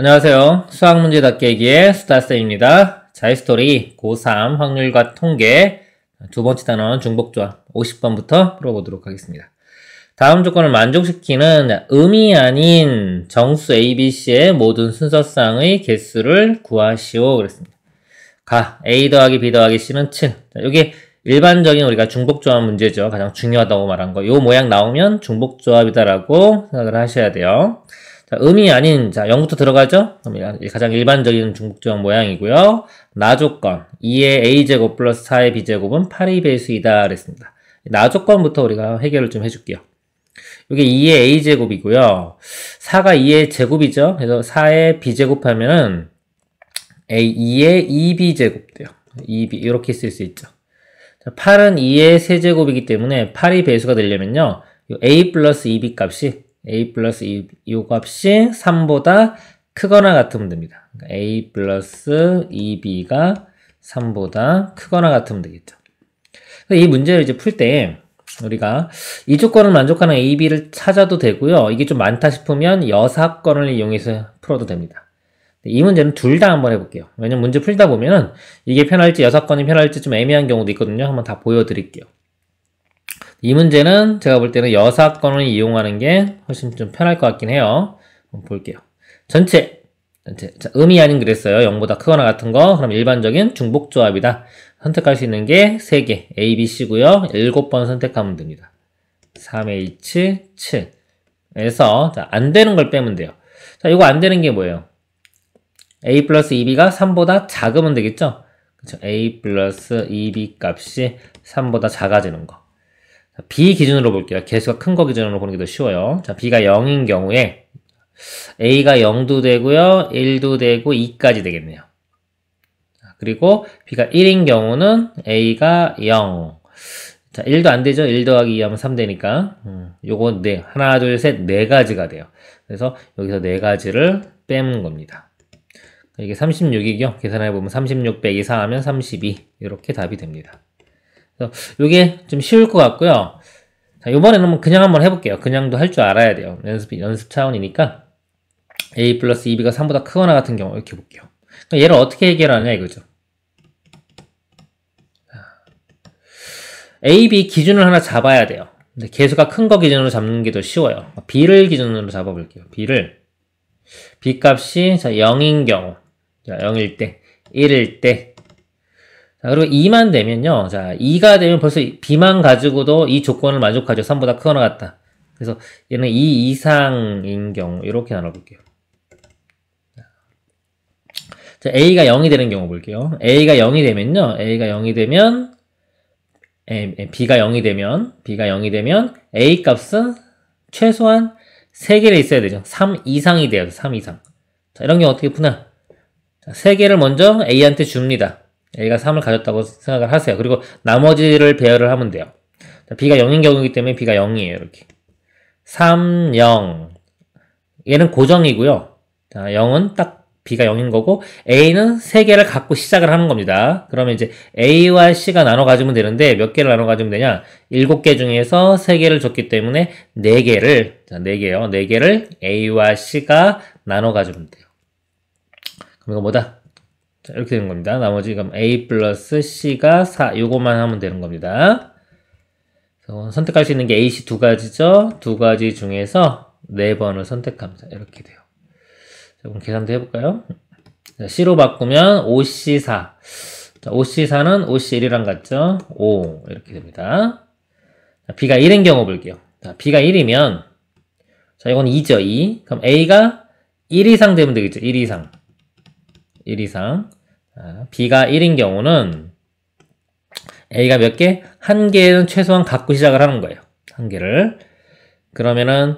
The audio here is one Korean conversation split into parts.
안녕하세요. 수학문제 닫깨기의 수다쌤입니다. 자유스토리 고3 확률과 통계 두 번째 단원 중복조합 50번부터 풀어보도록 하겠습니다. 다음 조건을 만족시키는 음이 아닌 정수 ABC의 모든 순서쌍의 개수를 구하시오. 그랬습니다. A 더하기 B 더하기 C는 7. 이게 일반적인 우리가 중복조합 문제죠. 가장 중요하다고 말한 거. 요 모양 나오면 중복조합이다라고 생각을 하셔야 돼요. 자, 음이 아닌, 0부터 들어가죠? 그럼 가장 일반적인 중복조합 모양이고요. 나조건, 2의 a제곱 플러스 4의 b제곱은 8의 배수이다. 그랬습니다. 나조건부터 우리가 해결을 좀 해줄게요. 이게 2의 a제곱이고요. 4가 2의 제곱이죠? 그래서 4의 b제곱하면은 2의 2b제곱 돼요. 2b, 이렇게 쓸 수 있죠. 자, 8은 2의 세제곱이기 때문에 8이 배수가 되려면요. a 플러스 2b 값이 a 플러스 이 값이 3보다 크거나 같으면 됩니다. 그러니까 a 플러스 2b가 3보다 크거나 같으면 되겠죠. 이 문제를 이제 풀 때 우리가 이 조건을 만족하는 a, b를 찾아도 되고요. 이게 좀 많다 싶으면 여사건을 이용해서 풀어도 됩니다. 이 문제는 둘 다 한번 해볼게요. 왜냐면 문제 풀다 보면은 이게 편할지 여사건이 편할지 좀 애매한 경우도 있거든요. 한번 다 보여드릴게요. 이 문제는 제가 볼 때는 여사건을 이용하는 게 훨씬 좀 편할 것 같긴 해요. 한번 볼게요. 전체. 자, 음이 아닌 그랬어요. 0보다 크거나 같은 거. 그럼 일반적인 중복조합이다. 선택할 수 있는 게 3개. A, B, C고요. 7번 선택하면 됩니다. 3H, 7. 그래서 안 되는 걸 빼면 돼요. 자, 이거 안 되는 게 뭐예요? A 플러스 2B가 3보다 작으면 되겠죠? 그쵸? A 플러스 2B 값이 3보다 작아지는 거. B 기준으로 볼게요. 개수가 큰 거 기준으로 보는 게 더 쉬워요. 자, B가 0인 경우에 A가 0도 되고요. 1도 되고 2까지 되겠네요. 자, 그리고 B가 1인 경우는 A가 0. 자, 1도 안 되죠? 1 더하기 2 하면 3 되니까. 요거 네, 하나, 둘, 셋, 네 가지가 돼요. 그래서 여기서 네 가지를 빼는 겁니다. 이게 36이죠? 계산해보면 36 빼기 4 하면 32. 이렇게 답이 됩니다. 요게 좀 쉬울 것 같고요. 자, 요번에는 그냥 한번 해볼게요. 그냥도 할 줄 알아야 돼요. 연습 차원이니까. A 플러스 2B가 3보다 크거나 같은 경우, 이렇게 볼게요. 얘를 어떻게 해결하냐, 이거죠. A, B 기준을 하나 잡아야 돼요. 근데 개수가 큰 거 기준으로 잡는 게 더 쉬워요. B를 기준으로 잡아볼게요. B를. B 값이, 0인 경우. 자, 0일 때, 1일 때, 자, 그리고 2만 되면요. 자, 2가 되면 벌써 B만 가지고도 이 조건을 만족하죠. 3보다 크거나 같다. 그래서 얘는 2 이상인 경우, 이렇게 나눠볼게요. 자, A가 0이 되는 경우 볼게요. A가 0이 되면요. A가 0이 되면, B가 0이 되면, A 값은 최소한 3개를 있어야 되죠. 3 이상이 돼요. 3 이상. 자, 이런 경우 어떻게 푸나? 자, 3개를 먼저 A한테 줍니다. A가 3을 가졌다고 생각을 하세요. 그리고 나머지를 배열을 하면 돼요. 자, B가 0인 경우이기 때문에 B가 0이에요. 이렇게. 3, 0. 얘는 고정이고요. 자, 0은 딱 B가 0인 거고 A는 3개를 갖고 시작을 하는 겁니다. 그러면 이제 A와 C가 나눠 가지면 되는데 몇 개를 나눠 가지면 되냐? 7개 중에서 3개를 줬기 때문에 4개를, 자, 4개요. 4개를 A와 C가 나눠 가지면 돼요. 그럼 이거 뭐다? 자, 이렇게 되는 겁니다. 나머지 그럼 A 플러스 C가 4, 요것만 하면 되는 겁니다. 그래서 선택할 수 있는 게 A, C 두 가지죠. 두 가지 중에서 4번을 선택합니다. 이렇게 돼요. 자, 그럼 계산도 해볼까요? 자, C로 바꾸면 5C4. 자, 5C4는 5C1이랑 같죠? 5. 이렇게 됩니다. 자, B가 1인 경우 볼게요. 자, B가 1이면, 자, 이건 2죠, 2. 그럼 A가 1 이상 되면 되겠죠? 1 이상. 1 이상. B가 1인 경우는 A가 몇 개? 한 개는 최소한 갖고 시작을 하는 거예요. 한 개를. 그러면은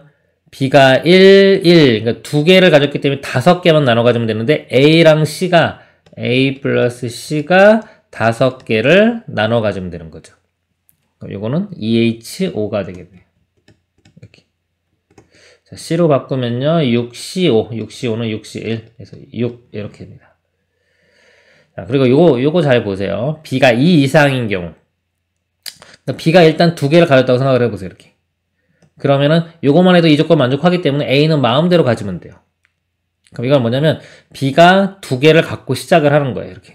B가 1, 1, 그러니까 2개를 가졌기 때문에 5개만 나눠 가지면 되는데 A랑 C가, A 플러스 C가 5개를 나눠 가지면 되는 거죠. 그럼 이거는 2H5가 되겠네요. 이렇게. 자, C로 바꾸면요. 6C5, 6C5는 6C1, 그래서 6 이렇게 됩니다. 자, 그리고 요거 잘 보세요. B가 2 이상인 경우. 그러니까 B가 일단 2개를 가졌다고 생각을 해보세요. 이렇게. 그러면은 요거만 해도 이 조건 만족하기 때문에 A는 마음대로 가지면 돼요. 그럼 이건 뭐냐면 B가 두 개를 갖고 시작을 하는 거예요. 이렇게.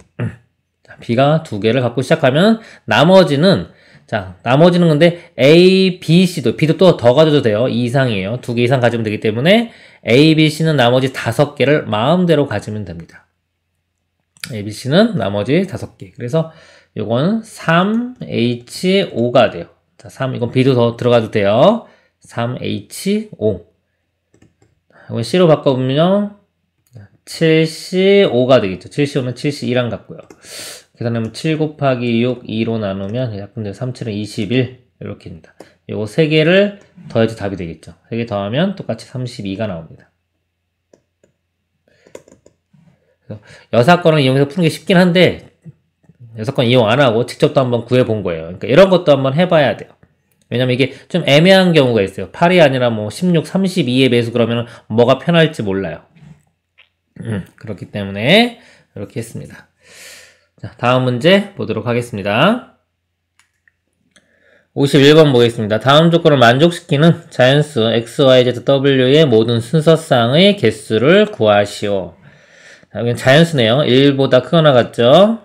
자, B가 두 개를 갖고 시작하면 나머지는 근데 A, B, C도 B도 또 더 가져도 돼요. 2 이상이에요. 두 개 이상 가지면 되기 때문에 A, B, C는 나머지 5개를 마음대로 가지면 됩니다. A, B, C는 나머지 5개. 그래서 요건 3H5가 돼요. 자, 3 이건 B도 더 들어가도 돼요. 3H5. 이건 C로 바꿔보면 7C5가 되겠죠. 7C5는 7C2랑 같고요. 계산하면 7 곱하기 6, 2로 나누면 약분되면 3, 7은 21 이렇게입니다. 요거 3개를 더해도 답이 되겠죠. 3개 더하면 똑같이 32가 나옵니다. 그래서 여사건을 이용해서 푸는 게 쉽긴 한데 여사건 이용 안 하고 직접 또 한번 구해본 거예요. 그러니까 이런 것도 한번 해봐야 돼요. 왜냐면 이게 좀 애매한 경우가 있어요. 8이 아니라 뭐 16, 32의 배수 그러면 뭐가 편할지 몰라요. 그렇기 때문에 이렇게 했습니다. 자, 다음 문제 보도록 하겠습니다. 51번 보겠습니다. 다음 조건을 만족시키는 자연수 x, y, z, w의 모든 순서쌍의 개수를 구하시오. 자, 여기는 자연수네요. 1보다 크거나 같죠?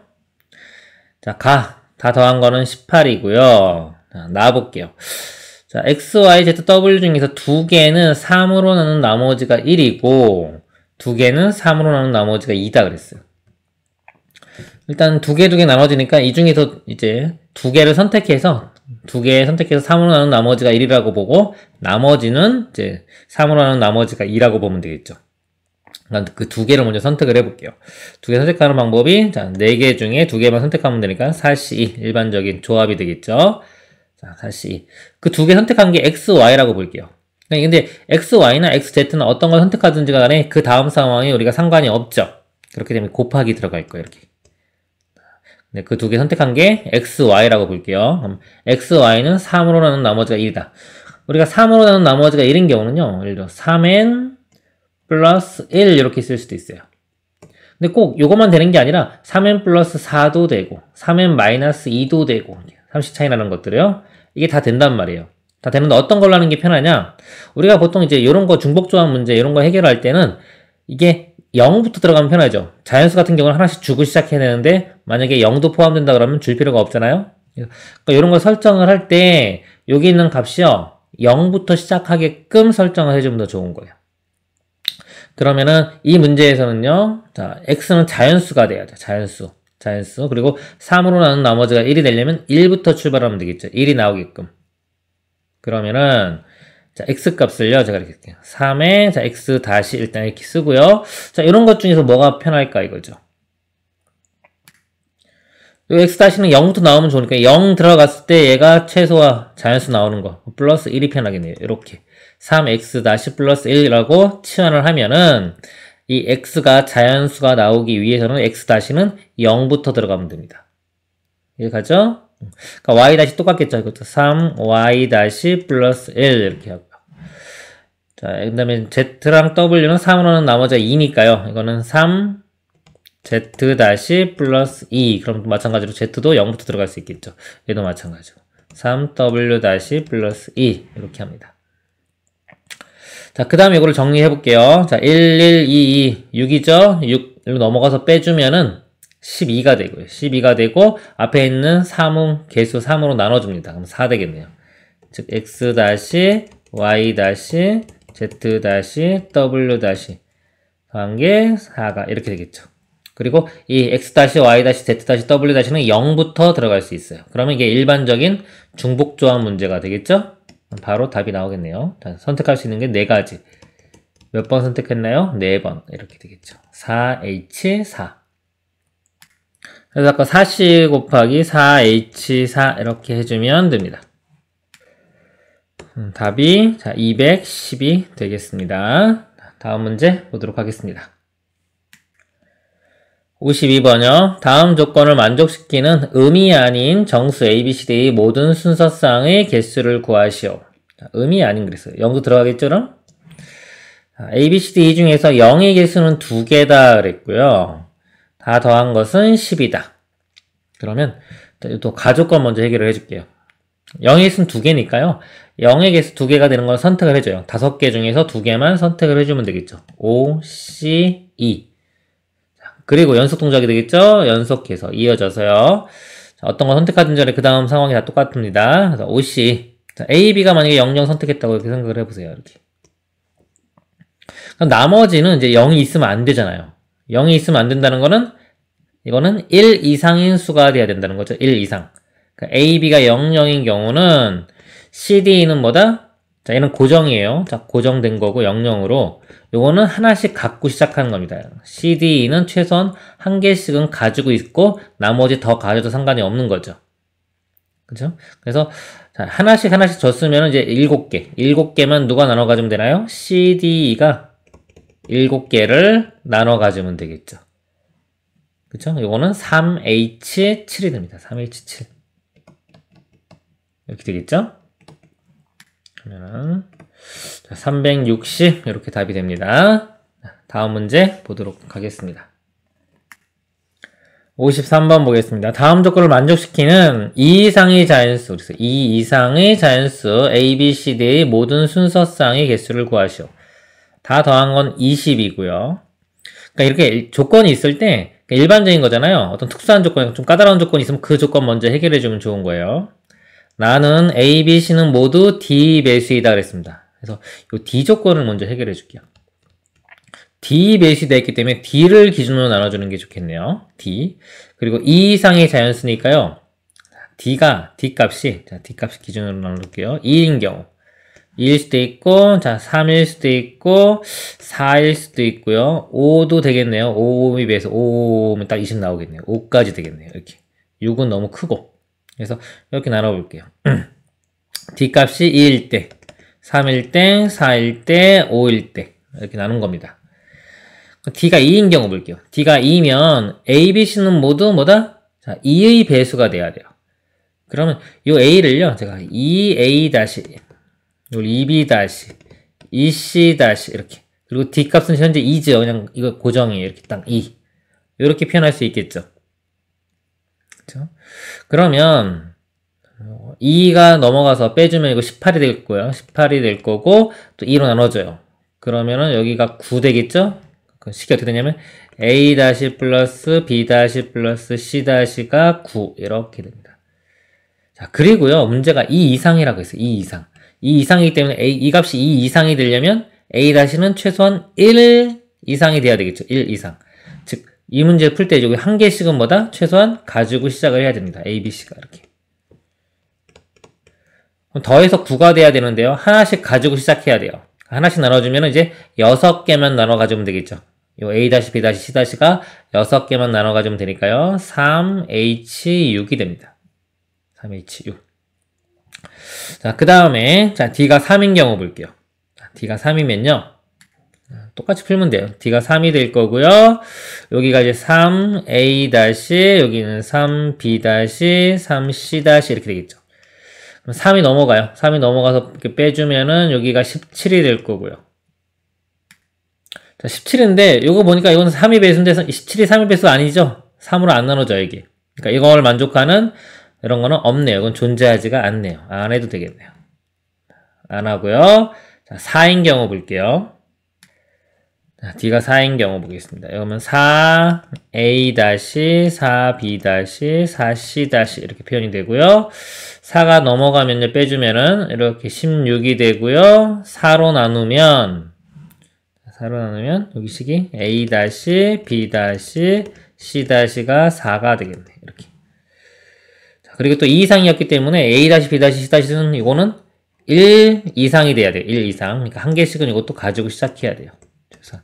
자, 다 더한 거는 18이고요. 자, 나와볼게요. 자, x, y, z, w 중에서 2개는 3으로 나눈 나머지가 1이고 2개는 3으로 나눈 나머지가 2다 그랬어요. 일단 2개 나눠지니까 이 중에서 이제 2개를 선택해서 2개 선택해서 3으로 나눈 나머지가 1이라고 보고 나머지는 이제 3으로 나눈 나머지가 2라고 보면 되겠죠. 그러니까 그 2개를 먼저 선택을 해볼게요. 2개 선택하는 방법이 자 4개 중에 2개만 선택하면 되니까 4C2 일반적인 조합이 되겠죠. 자 4C2 그 2개 선택한 게 X, Y라고 볼게요. 근데 X, Y나 X, Z는 어떤 걸 선택하든지 간에 그 다음 상황에 우리가 상관이 없죠. 그렇게 되면 곱하기 들어갈 거예요. 이렇게. 네, 그 2개 선택한 게 X, Y라고 볼게요. 그럼 X, Y는 3으로 나눈 나머지가 1이다. 우리가 3으로 나눈 나머지가 1인 경우는요. 예를 들어 3n 플러스 1 이렇게 쓸 수도 있어요. 근데 꼭 요것만 되는 게 아니라 3n 플러스 4도 되고 3n 마이너스 2도 되고 30 차이 나는 것들이요. 이게 다 된단 말이에요. 다 되는데 어떤 걸로 하는 게 편하냐? 우리가 보통 이제 이런 거 중복조합 문제 이런 거 해결할 때는 이게 0부터 들어가면 편하죠. 자연수 같은 경우는 하나씩 주고 시작해야 되는데 만약에 0도 포함된다 그러면 줄 필요가 없잖아요. 그러니까 이런 거 설정을 할 때 여기 있는 값이요. 0부터 시작하게끔 설정을 해주면 더 좋은 거예요. 그러면은 이 문제에서는요. 자, x는 자연수가 돼야 돼. 자연수. 그리고 3으로 나눈 나머지가 1이 되려면 1부터 출발하면 되겠죠. 1이 나오게끔. 그러면은 자, x 값을요. 제가 이렇게 할게요. 3에 자, x 다시 일단 이렇게 쓰고요. 자, 이런 것 중에서 뭐가 편할까 이거죠. 이 x 다시는 0부터 나오면 좋으니까 0 들어갔을 때 얘가 최소와 자연수 나오는 거 플러스 1이 편하겠네요. 이렇게 3x 다시 플러스 1이라고 치환을 하면은 이 x가 자연수가 나오기 위해서는 x 다시는 0부터 들어가면 됩니다. 이해가죠? 그러니까 y 다시 똑같겠죠. 이것도 3y 다시 플러스 1 이렇게 하고요. 자, 그 다음에 z랑 w는 3으로는 나머지가 2니까요. 이거는 3 z 다시 플러스 2 그럼 마찬가지로 z도 0부터 들어갈 수 있겠죠. 얘도 마찬가지고 3w 다시 플러스 2 이렇게 합니다. 자, 그 다음에 이거를 정리해 볼게요. 자, 1, 1, 2, 2, 6이죠? 6로 넘어가서 빼주면은 12가 되고요. 12가 되고 앞에 있는 3은 개수 3으로 나눠줍니다. 그럼 4 되겠네요. 즉 x 다시 y 다시 z 다시 w 다시 더한 게 4가 이렇게 되겠죠. 그리고 이 x 다시 y 다시 z 다시 w 다시는 0부터 들어갈 수 있어요. 그러면 이게 일반적인 중복조합 문제가 되겠죠? 바로 답이 나오겠네요. 자, 선택할 수 있는 게 4가지. 몇 번 선택했나요? 4번. 이렇게 되겠죠. 4H4. 그래서 아까 4C 곱하기 4H4 이렇게 해주면 됩니다. 답이 자 210이 되겠습니다. 다음 문제 보도록 하겠습니다. 52번이요. 다음 조건을 만족시키는 음이 아닌 정수 ABCD의 모든 순서쌍의 개수를 구하시오. 자, 음이 아닌 그랬어요. 0도 들어가겠죠? 그럼? ABCD 중에서 0의 개수는 2개다 그랬고요. 다 더한 것은 10이다. 그러면 또 가족권 먼저 해결을 해줄게요. 0의 개수는 2개니까요. 0의 개수 2개가 되는 걸 선택을 해줘요. 5개 중에서 2개만 선택을 해주면 되겠죠. O, C, E. 그리고 연속 동작이 되겠죠? 연속해서 이어져서요. 자, 어떤 걸 선택하든지 간에 그 다음 상황이 다 똑같습니다. 그래서 OC. 자, A, B가 만약에 0, 0 선택했다고 이렇게 생각을 해보세요. 이렇게. 그럼 나머지는 이제 0이 있으면 안 되잖아요. 0이 있으면 안 된다는 거는 이거는 1 이상인 수가 돼야 된다는 거죠. 1 이상. 그러니까 A, B가 0, 0인 경우는 C, D는 뭐다? 자, 얘는 고정이에요. 자, 고정된 거고 0, 0으로. 요거는 하나씩 갖고 시작하는 겁니다. C, D는 최소한 한 개씩은 가지고 있고 나머지 더 가져도 상관이 없는 거죠. 그죠? 그래서 자, 하나씩 줬으면 이제 7개. 7개만 누가 나눠 가지면 되나요? C, D가 7개를 나눠 가지면 되겠죠. 그쵸? 요거는 3H7이 됩니다. 3H7. 이렇게 되겠죠? 그러면은 360 이렇게 답이 됩니다. 다음 문제 보도록 하겠습니다. 53번 보겠습니다. 다음 조건을 만족시키는 2 이상의 자연수, 그래서 2 이상의 자연수 A, B, C, D의 모든 순서쌍의 개수를 구하시오. 다 더한 건 20이고요. 그러니까 이렇게 조건이 있을 때 일반적인 거잖아요. 어떤 특수한 조건, 좀 까다로운 조건이 있으면 그 조건 먼저 해결해주면 좋은 거예요. 나는 A, B, C는 모두 D 배수이다 그랬습니다. 그래서 이 D 조건을 먼저 해결해 줄게요. D 배수되어 있기 때문에 D를 기준으로 나눠주는 게 좋겠네요. D. 그리고 2 이상의 자연수니까요. D가, D 값이, 자, D 값이 기준으로 나눠줄게요. 2인 경우. 2일 수도 있고, 자, 3일 수도 있고, 4일 수도 있고요. 5도 되겠네요. 5에 비해서 5면 딱 20 나오겠네요. 5까지 되겠네요. 이렇게. 6은 너무 크고. 그래서 이렇게 나눠볼게요. D 값이 2일 때, 3일 때, 4일 때, 5일 때 이렇게 나눈 겁니다. D가 2인 경우 볼게요. D가 2면 A, B, C는 모두 뭐다? 자, 2의 배수가 돼야 돼요. 그러면 이 A를요, 제가 2A 다시, 요 2B 다시, 2C 다시 이렇게. 그리고 D 값은 현재 2죠. 그냥 이거 고정이에요. 이렇게 딱 2. 이렇게 표현할 수 있겠죠. 그렇죠? 그러면 2가 넘어가서 빼주면 이거 18이 될 거고요. 18이 될 거고 또 2로 나눠줘요. 그러면은 여기가 9 되겠죠? 그 식이 어떻게 되냐면 A 다시 플러스 B 다시 플러스 C 다시가 9 이렇게 됩니다. 자, 그리고요 문제가 2 이상이라고 했어요. 2 이상. 2 이상이기 때문에 이 값이 2 이상이 되려면 A 다시는 최소한 1 이상이 돼야 되겠죠. 1 이상. 즉 이 문제를 풀 때 여기 한 개씩은 뭐다? 최소한 가지고 시작을 해야 됩니다. A, B, C가 이렇게. 그럼 더해서 9가 돼야 되는데요. 하나씩 가지고 시작해야 돼요. 하나씩 나눠주면 이제 6개만 나눠 가지면 되겠죠. 요 A, B, C가 6개만 나눠 가지면 되니까요. 3H6이 됩니다. 3H6. 자, 그 다음에 자 D가 3인 경우 볼게요. D가 3이면요. 똑같이 풀면 돼요. D가 3이 될 거고요. 여기가 이제 3A 다시, 여기는 3B 다시, 3C 다시 이렇게 되겠죠. 그럼 3이 넘어가요. 3이 넘어가서 이렇게 빼주면은 여기가 17이 될 거고요. 자, 17인데 요거 보니까 이거는 3이 배수인데 17이 3이 배수 아니죠? 3으로 안 나눠져요, 이게. 그러니까 이걸 만족하는 이런 거는 없네요. 이건 존재하지가 않네요. 안 해도 되겠네요. 안 하고요. 자, 4인 경우 볼게요. 자, D가 4인 경우 보겠습니다. 그러면 4A-, 4B-, 4C- 이렇게 표현이 되고요. 4가 넘어가면 빼주면은 이렇게 16이 되고요. 4로 나누면 여기 식이 A-, B-, C-가 4가 되겠네. 이렇게. 자, 그리고 또 2 이상이었기 때문에 A-, B-, C-는 이거는 1 이상이 돼야 돼요. 1 이상. 그러니까 한 개씩은 이것도 가지고 시작해야 돼요. 그래서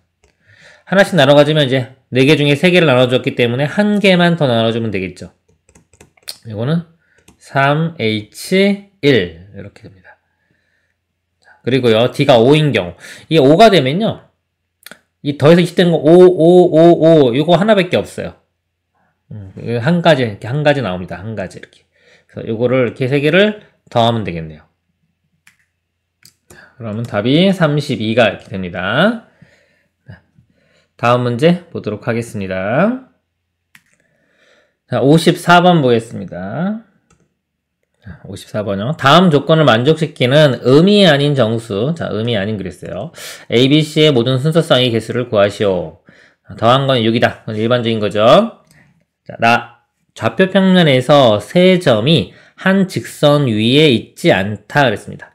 하나씩 나눠 가지면 이제 4개 중에 3개를 나눠줬기 때문에 한 개만 더 나눠주면 되겠죠. 이거는 3H1 이렇게 됩니다. 그리고요 D가 5인 경우 이게 5가 되면요 이 더해서 20 되는 거 5 이거 하나밖에 없어요. 한 가지 이렇게 한 가지 나옵니다. 한 가지 이렇게. 그래서 요거를 이렇게 3개를 더하면 되겠네요. 그러면 답이 32가 이렇게 됩니다. 다음 문제 보도록 하겠습니다. 자, 54번 보겠습니다. 54번이요. 다음 조건을 만족시키는 음이 아닌 정수. 자, 음이 아닌 그랬어요. A, B, C의 모든 순서쌍의 개수를 구하시오. 더한 건 6이다. 그건 일반적인 거죠. 자, 좌표 평면에서 세 점이 한 직선 위에 있지 않다 그랬습니다.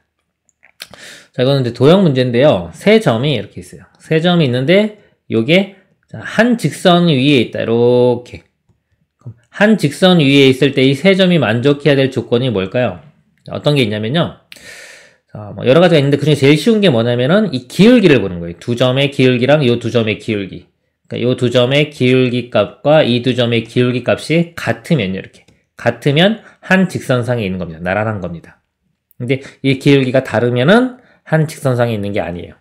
자, 이거는 이제 도형 문제인데요. 세 점이 이렇게 있어요. 세 점이 있는데 요게 한 직선 위에 있다. 이렇게. 한 직선 위에 있을 때 이 세 점이 만족해야 될 조건이 뭘까요? 어떤 게 있냐면요. 뭐 여러 가지가 있는데 그중에 제일 쉬운 게 뭐냐면은 이 기울기를 보는 거예요. 두 점의 기울기랑 이 두 점의 기울기. 그러니까 이 두 점의 기울기 값과 이 두 점의 기울기 값이 같으면요. 이렇게. 같으면 한 직선상에 있는 겁니다. 나란한 겁니다. 근데 이 기울기가 다르면은 한 직선상에 있는 게 아니에요.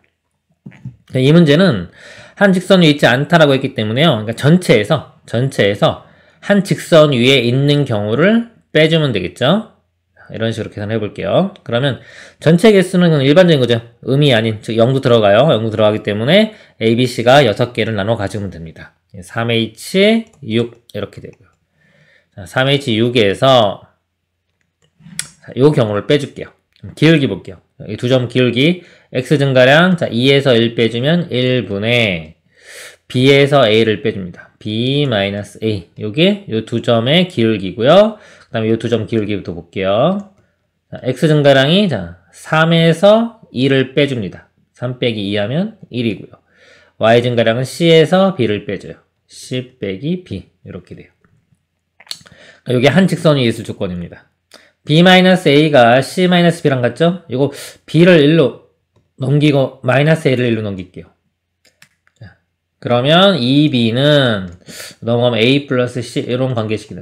이 문제는 한 직선 위에 있지 않다라고 했기 때문에요. 그러니까 전체에서 한 직선 위에 있는 경우를 빼주면 되겠죠? 이런 식으로 계산해 볼게요. 그러면 전체 개수는 일반적인 거죠. 음이 아닌, 즉 0도 들어가요. 0도 들어가기 때문에 A, B, C가 6개를 나눠 가지면 됩니다. 3H, 6 이렇게 되고요. 3H6에서 이 경우를 빼줄게요. 기울기 볼게요. 이 두 점 기울기 X 증가량 2에서 1 빼주면 1분의 B에서 A를 빼줍니다. B-A. 요게 요 두 점의 기울기고요. 그 다음에 요 두 점 기울기부터 볼게요. 자, X 증가량이 3에서 2를 빼줍니다. 3 빼기 2 하면 1이고요. Y 증가량은 C에서 B를 빼줘요. C 빼기 B. 이렇게 돼요. 요게 한 직선 위에 있을 조건입니다. B-A가 C-B랑 같죠? 이거 B를 1로 넘기고 -A를 1로 넘길게요. 그러면 2B는 넘어가면 A 플러스 C 이런 관계식이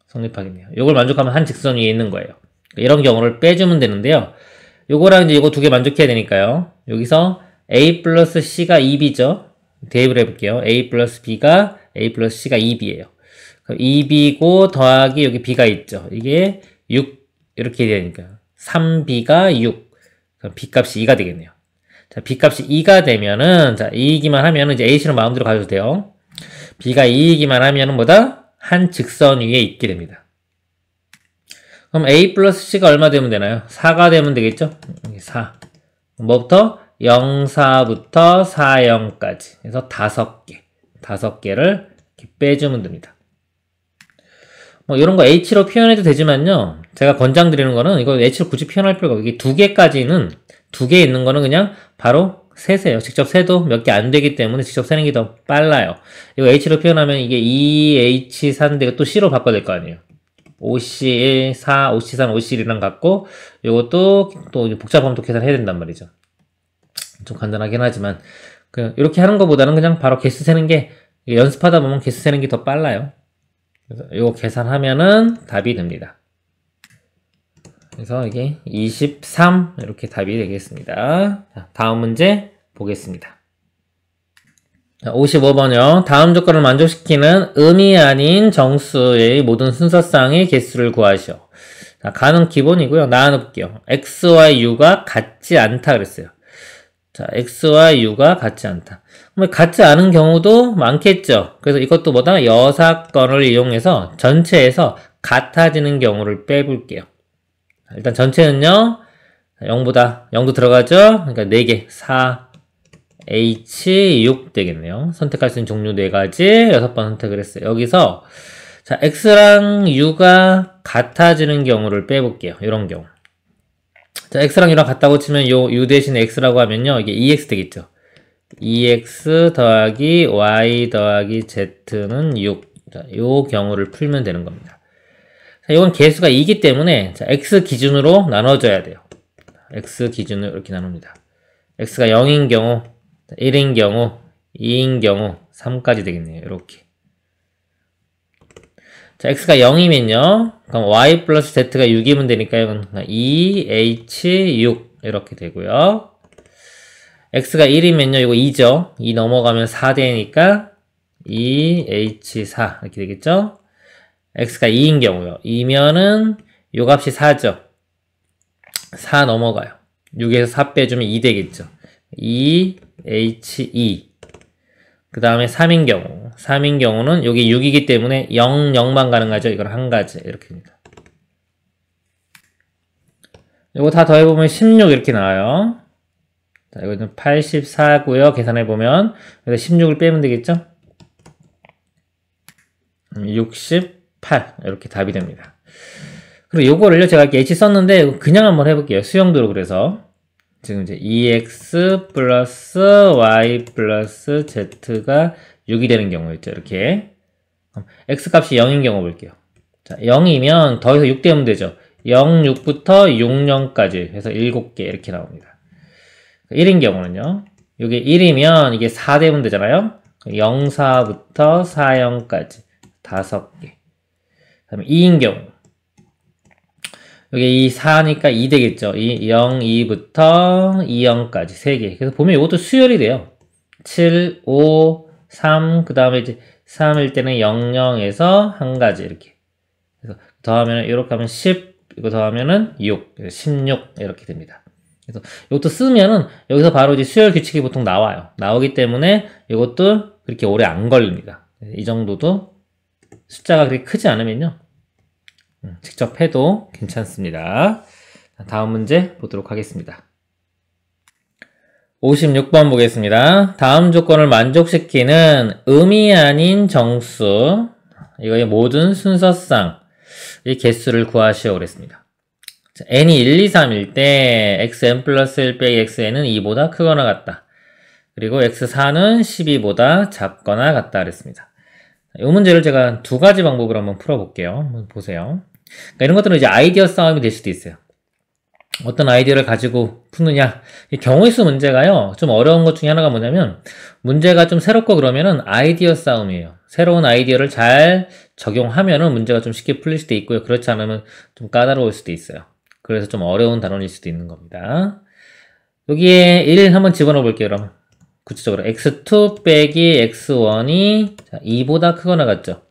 성립하겠네요. 이걸 만족하면 한 직선 위에 있는 거예요. 이런 경우를 빼주면 되는데요. 요거랑 이제 이거 두 개 만족해야 되니까요. 여기서 A 플러스 C가 2B죠. 대입을 해볼게요. A 플러스 B가 A 플러스 C가 2B예요. 2B고 더하기 여기 B가 있죠. 이게 6 이렇게 되니까 3B가 6. 그럼 B 값이 2가 되겠네요. 자, B 값이 2가 되면은, 자, 2이기만 하면은 이제 A씨는 마음대로 가져도 돼요. B가 2이기만 하면은 뭐다? 한 직선 위에 있게 됩니다. 그럼 A 플러스 C가 얼마 되면 되나요? 4가 되면 되겠죠? 4. 뭐부터? 0, 4부터 4, 0까지. 그래서 5개. 5개를 이렇게 빼주면 됩니다. 뭐, 이런 거 H로 표현해도 되지만요. 제가 권장드리는 거는 이거 H로 굳이 표현할 필요가 없고, 이게 2개까지는, 2개 있는 거는 그냥 바로 세세요. 직접 세도 몇 개 안 되기 때문에 직접 세는 게 더 빨라요. 이거 H로 표현하면 이게 2H4인데 또 C로 바꿔야 될 거 아니에요. 5C1, 4, 5C3, 5C1이랑 같고, 요것도 또 복잡하면 또 계산해야 된단 말이죠. 좀 간단하긴 하지만, 이렇게 하는 것보다는 그냥 바로 개수 세는 게, 연습하다 보면 개수 세는 게 더 빨라요. 그래서 이거 계산하면은 답이 됩니다. 그래서 이게 23 이렇게 답이 되겠습니다. 자, 다음 문제 보겠습니다. 자, 55번이요. 다음 조건을 만족시키는 음이 아닌 정수의 모든 순서쌍의 개수를 구하시오. 자, 가는 기본이고요. 나눠볼게요. x와 u가 같지 않다 그랬어요. 자, x와 u가 같지 않다. 그럼 같지 않은 경우도 많겠죠. 그래서 이것도 뭐다? 여사건을 이용해서 전체에서 같아지는 경우를 빼볼게요. 일단 전체는요, 0도 들어가죠? 그러니까 4개, 4, H, 6 되겠네요. 선택할 수 있는 종류 4가지, 6번 선택을 했어요. 여기서, 자, X랑 U가 같아지는 경우를 빼볼게요. 이런 경우. 자, X랑 U랑 같다고 치면 U 대신에 X라고 하면요, 이게 2X 되겠죠. 2X 더하기 Y 더하기 Z는 6. 자, 요 경우를 풀면 되는 겁니다. 자, 이건 개수가 2이기 때문에, 자, X 기준으로 나눠줘야 돼요. X 기준으로 이렇게 나눕니다. X가 0인 경우, 1인 경우, 2인 경우, 3까지 되겠네요. 이렇게. 자, X가 0이면요. 그럼 Y 플러스 Z가 6이면 되니까요. 2H6 이렇게 되고요. X가 1이면요. 이거 2죠. 2 넘어가면 4 되니까 2H4 이렇게 되겠죠. X가 2인 경우요. 2면은 요 값이 4죠. 4 넘어가요. 6에서 4 빼주면 2 되겠죠. 2H2. 그 다음에 3인 경우. 3인 경우는 여기 6이기 때문에 0, 0만 가능하죠. 이건 한 가지. 이렇게 됩니다. 이거 다 더해보면 16 이렇게 나와요. 자, 이거는 84고요. 계산해보면. 그래서 16을 빼면 되겠죠? 68. 이렇게 답이 됩니다. 그리고 요거를요, 제가 이렇게 H 썼는데, 그냥 한번 해볼게요. 수영도로 그래서. 지금 이제 EX 플러스 Y 플러스 Z가 6이 되는 경우였죠. 이렇게. X 값이 0인 경우 볼게요. 자, 0이면 더해서 6 되면 되죠. 0, 6부터 6, 0까지 해서 7개 이렇게 나옵니다. 1인 경우는요. 이게 1이면 이게 4 되면 되잖아요. 0, 4부터 4, 0까지 5개. 그 다음에 2인 경우. 여기 2, 4니까 2 되겠죠. 0, 2부터 2, 0까지 3개. 그래서 보면 이것도 수열이 돼요. 7, 5, 3, 그 다음에 이제 3일 때는 0, 0에서 한 가지 이렇게. 그래서 더하면 이렇게 하면 10, 이거 더하면은 6, 16 이렇게 됩니다. 그래서 이것도 쓰면은 여기서 바로 이제 수열 규칙이 보통 나와요. 나오기 때문에 이것도 그렇게 오래 안 걸립니다. 이 정도도 숫자가 그렇게 크지 않으면요. 직접 해도 괜찮습니다. 다음 문제 보도록 하겠습니다. 56번 보겠습니다. 다음 조건을 만족시키는 음이 아닌 정수, 이거의 모든 순서상 이 개수를 구하시오 그랬습니다. n이 1, 2, 3일 때 xn 플러스 1 빼기 xn은 2보다 크거나 같다. 그리고 x4는 12보다 작거나 같다 그랬습니다. 이 문제를 제가 두 가지 방법으로 한번 풀어볼게요. 한번 보세요. 그러니까 이런 것들은 이제 아이디어 싸움이 될 수도 있어요. 어떤 아이디어를 가지고 푸느냐. 경우의 수 문제가요, 좀 어려운 것 중에 하나가 뭐냐면, 문제가 좀 새롭고 그러면은 아이디어 싸움이에요. 새로운 아이디어를 잘 적용하면은 문제가 좀 쉽게 풀릴 수도 있고요. 그렇지 않으면 좀 까다로울 수도 있어요. 그래서 좀 어려운 단원일 수도 있는 겁니다. 여기에 1 한번 집어넣어 볼게요, 그럼. 구체적으로. x2 빼기 x1이 2보다 크거나 같죠?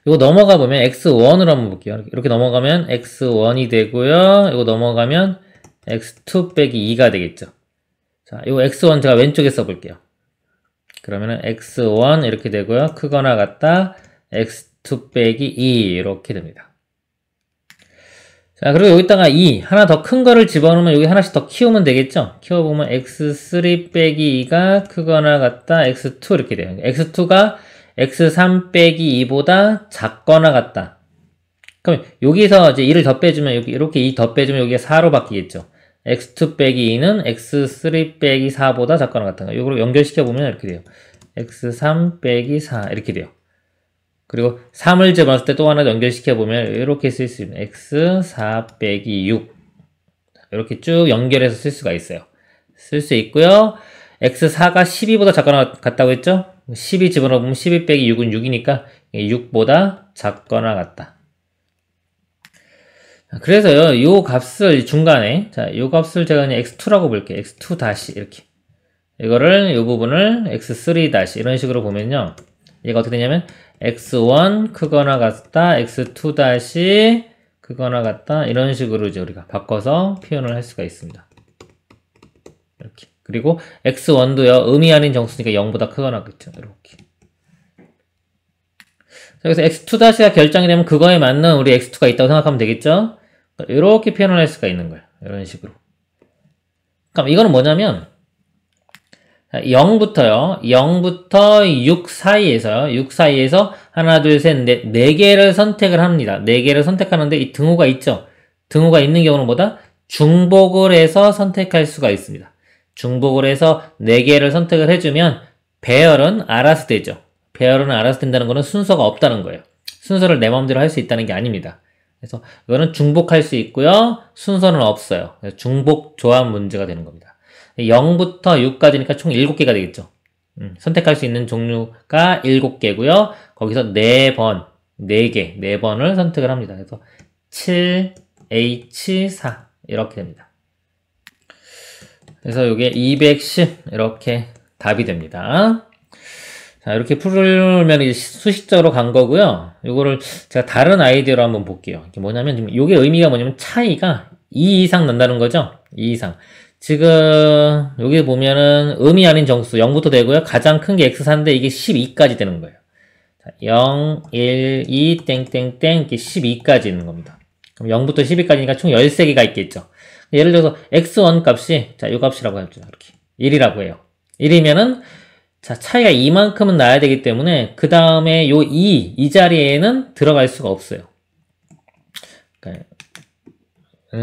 이거 넘어가 보면 x1으로 한번 볼게요. 이렇게 넘어가면 x1이 되고요. 이거 넘어가면 x2 빼기 2가 되겠죠. 자, 이거 x1 제가 왼쪽에 써볼게요. 그러면은 x1 이렇게 되고요. 크거나 같다. x2 빼기 2 이렇게 됩니다. 자, 그리고 여기다가 2 하나 더 큰 거를 집어넣으면 여기 하나씩 더 키우면 되겠죠. 키워보면 x3 빼기 2가 크거나 같다. x2 이렇게 돼요. x2가 x3 빼기 2보다 작거나 같다. 그럼 여기서 이제 2를 더 빼주면 여기 이렇게 2 더 빼주면 여기가 4로 바뀌겠죠. x2 빼기 2는 x3 빼기 4보다 작거나 같다. 이거로 연결시켜보면 이렇게 돼요. x3 빼기 4 이렇게 돼요. 그리고 3을 집어넣을 때 또 하나 연결시켜보면 이렇게 쓸 수 있는 x4 빼기 6 이렇게 쭉 연결해서 쓸 수가 있어요. 쓸 수 있고요. x4가 12보다 작거나 같다고 했죠? 12 집어넣으면 12 빼기 6은 6이니까 6보다 작거나 같다. 그래서요, 요 값을 중간에, 자, 요 값을 제가 그냥 x2라고 볼게요. x2 다시 이렇게. 이거를, 요 부분을 x3 다시 이런 식으로 보면요. 얘가 어떻게 되냐면 x1 크거나 같다, x2 다시 크거나 같다, 이런 식으로 이제 우리가 바꿔서 표현을 할 수가 있습니다. 이렇게. 그리고 x1도요, 음이 아닌 정수니까 0보다 크거나 같죠. 이렇게. 여기서 x2-가 결정이 되면 그거에 맞는 우리 x2가 있다고 생각하면 되겠죠? 이렇게 표현을 할 수가 있는 거예요. 이런 식으로. 그럼 이거는 뭐냐면 0부터요. 0부터 6 사이에서요. 6 사이에서 하나, 둘, 셋, 넷, 4개를 선택을 합니다. 4개를 선택하는데 이 등호가 있죠? 등호가 있는 경우는 뭐다? 중복을 해서 선택할 수가 있습니다. 중복을 해서 4개를 선택을 해주면 배열은 알아서 되죠. 배열은 알아서 된다는 거는 순서가 없다는 거예요. 순서를 내 마음대로 할 수 있다는 게 아닙니다. 그래서 이거는 중복할 수 있고요. 순서는 없어요. 중복 조합 문제가 되는 겁니다. 0부터 6까지니까 총 7개가 되겠죠. 선택할 수 있는 종류가 7개고요. 거기서 4번, 4개, 4번을 선택을 합니다. 그래서 7, H, 4 이렇게 됩니다. 그래서 이게 210 이렇게 답이 됩니다. 자, 이렇게 풀면 이제 수식적으로 간 거고요. 이거를 제가 다른 아이디어로 한번 볼게요. 이게 뭐냐면, 지금 이게 의미가 뭐냐면 차이가 2 이상 난다는 거죠. 2 이상. 지금 여기 보면은 음이 아닌 정수 0부터 되고요. 가장 큰 게 x4인데 이게 12까지 되는 거예요. 자, 0, 1, 2, 땡땡땡 이렇게 12까지 있는 겁니다. 그럼 0부터 12까지니까 총 13개가 있겠죠. 예를 들어서 x1 값이, 자, 요 값이라고 해보죠. 이렇게. 1이라고 해요. 1이면은, 자, 차이가 이만큼은 나야 되기 때문에, 그 다음에 요 2, 이 자리에는 들어갈 수가 없어요. 그러니까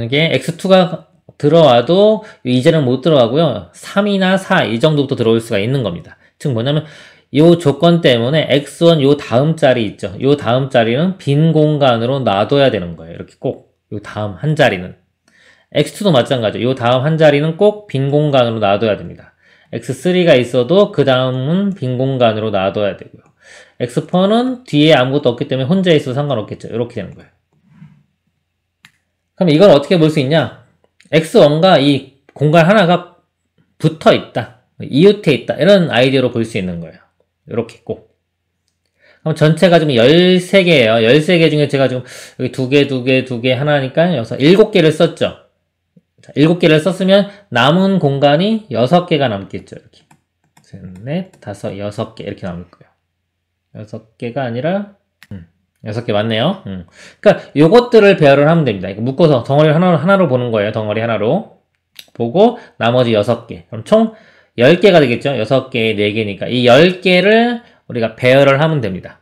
이게 x2가 들어와도 이 자리는 못 들어가고요. 3이나 4, 이 정도부터 들어올 수가 있는 겁니다. 즉 뭐냐면, 요 조건 때문에 x1 요 다음 자리 있죠. 요 다음 자리는 빈 공간으로 놔둬야 되는 거예요. 이렇게 꼭. 요 다음 한 자리는. x2도 마찬가지죠. 요 다음 한 자리는 꼭 빈 공간으로 놔둬야 됩니다. x3가 있어도 그 다음은 빈 공간으로 놔둬야 되고요. x4는 뒤에 아무것도 없기 때문에 혼자 있어도 상관없겠죠. 이렇게 되는 거예요. 그럼 이걸 어떻게 볼 수 있냐? x1과 이 공간 하나가 붙어 있다. 이웃해 있다. 이런 아이디어로 볼 수 있는 거예요. 이렇게 꼭. 그럼 전체가 지금 13개예요. 13개 중에 제가 지금 여기 2개, 2개, 2개 하나니까 여기서 7개를 썼죠. 자, 7개를 썼으면 남은 공간이 6개가 남겠죠. 이렇게. 셋, 넷, 다섯, 6개 이렇게 남을 거예요. 6개가 아니라 6개 맞네요. 그러니까 요것들을 배열을 하면 됩니다. 이거 묶어서 덩어리를 하나로 보는 거예요. 덩어리 하나로. 보고 나머지 6개. 그럼 총 10개가 되겠죠? 6개, 4개니까. 이 10개를 우리가 배열을 하면 됩니다.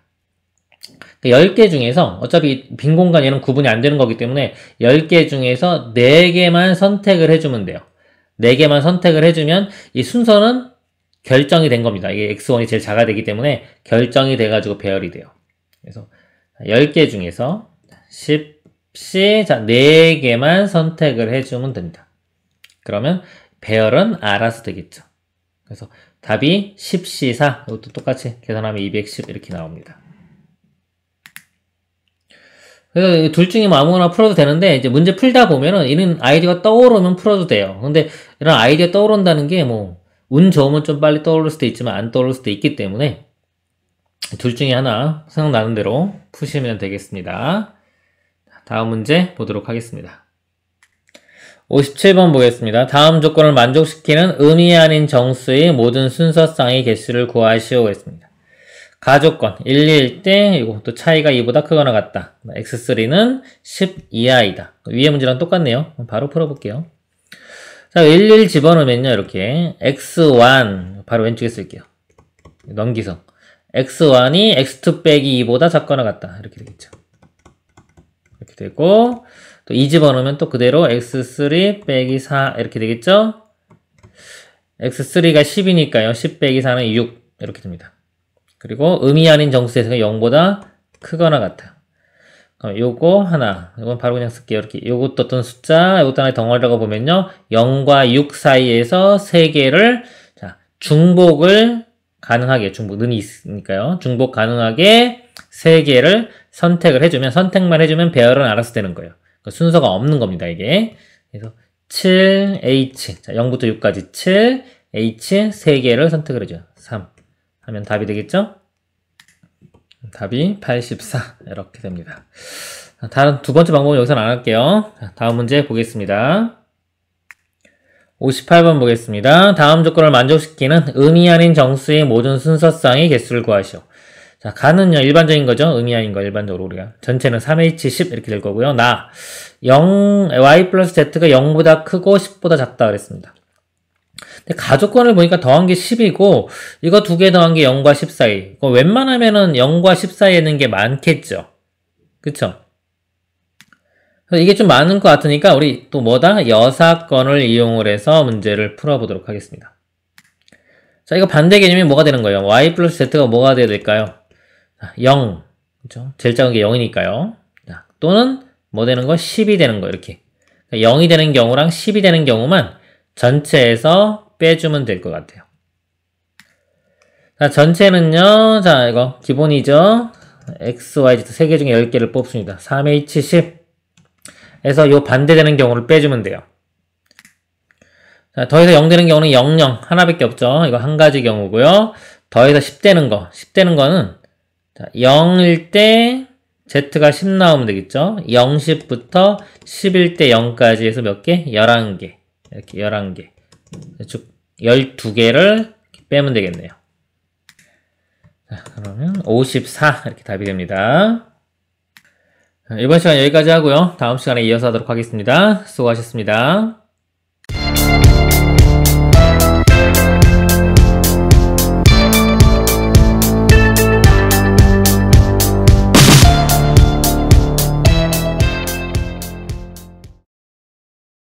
10개 중에서 어차피 빈 공간 얘는 구분이 안 되는 거기 때문에 10개 중에서 4개만 선택을 해주면 돼요. 4개만 선택을 해주면 이 순서는 결정이 된 겁니다. 이게 x1이 제일 작아야 되기 때문에 결정이 돼가지고 배열이 돼요. 그래서 10개 중에서 10시, 자, 4개만 선택을 해주면 됩니다. 그러면 배열은 알아서 되겠죠. 그래서 답이 10C4, 이것도 똑같이 계산하면 210 이렇게 나옵니다. 그래서 둘 중에 뭐 아무거나 풀어도 되는데, 이제 문제 풀다 보면은 이런 아이디어가 떠오르면 풀어도 돼요. 근데 이런 아이디어 떠오른다는 게 뭐, 운 좋으면 좀 빨리 떠오를 수도 있지만 안 떠오를 수도 있기 때문에, 둘 중에 하나 생각나는 대로 푸시면 되겠습니다. 다음 문제 보도록 하겠습니다. 57번 보겠습니다. 다음 조건을 만족시키는 의미 아닌 정수의 모든 순서쌍의 개수를 구하시오 했습니다. 가조건 1, 2일 때 이것도 차이가 2보다 크거나 같다. x3는 10 이하이다. 위에 문제랑 똑같네요. 바로 풀어볼게요. 자, 1, 1 집어넣으면요. 이렇게 x1 바로 왼쪽에 쓸게요. 넘기서 x1이 x2 빼기 2보다 작거나 같다. 이렇게 되겠죠. 이렇게 되고 또 2 집어넣으면 또 그대로 x3 빼기 4 이렇게 되겠죠? x3가 10이니까요. 10 빼기 4는 6 이렇게 됩니다. 그리고 의미 아닌 정수에서 0보다 크거나 같아요. 요거 하나, 이건 바로 그냥 쓸게요. 이렇게 요것도 어떤 숫자, 요것도 하나의 덩어리라고 보면요. 0과 6 사이에서 3개를 자, 중복을 가능하게, 중복, 는이 있으니까요. 중복 가능하게 3개를 선택을 해주면, 선택만 해주면 배열은 알아서 되는 거예요. 순서가 없는 겁니다, 이게. 그래서 7H, 자, 0부터 6까지 7H 3개를 선택을 해줘요. 3 하면 답이 되겠죠? 답이 84 이렇게 됩니다. 다른 두 번째 방법은 여기서는 안 할게요. 다음 문제 보겠습니다. 58번 보겠습니다. 다음 조건을 만족시키는 의미 아닌 정수의 모든 순서쌍의 개수를 구하시오. 자, 가는요, 일반적인 거죠. 의미 아닌 거, 일반적으로 우리가. 전체는 3H10 이렇게 될 거고요. Y 플러스 Z가 0보다 크고 10보다 작다 그랬습니다. 근데 가조건을 보니까 더한 게 10이고, 이거 두 개 더한 게 0과 10 사이. 웬만하면은 0과 10 사이에 있는 게 많겠죠. 그쵸? 이게 좀 많은 것 같으니까, 우리 또 뭐다? 여사건을 이용을 해서 문제를 풀어보도록 하겠습니다. 자, 이거 반대 개념이 뭐가 되는 거예요? Y 플러스 Z가 뭐가 돼야 될까요? 0. 그죠? 제일 작은 게 0이니까요. 자, 또는 뭐 되는 거? 10이 되는 거, 이렇게. 0이 되는 경우랑 10이 되는 경우만 전체에서 빼주면 될 것 같아요. 자, 전체는요, 자, 이거 기본이죠. X, Y, Z 3개 중에 10개를 뽑습니다. 3H10 에서 요 반대되는 경우를 빼주면 돼요. 자, 더해서 0 되는 경우는 0, 0 하나밖에 없죠. 이거 한 가지 경우고요. 더해서 10 되는 거, 10 되는 거는 자, 0일 때 Z가 10 나오면 되겠죠. 0, 10부터 10일 때 0까지 해서 몇 개? 11개. 이렇게 11개. 즉 12개를 빼면 되겠네요. 자, 그러면 54 이렇게 답이 됩니다. 이번 시간 여기까지 하고요. 다음 시간에 이어서 하도록 하겠습니다. 수고하셨습니다.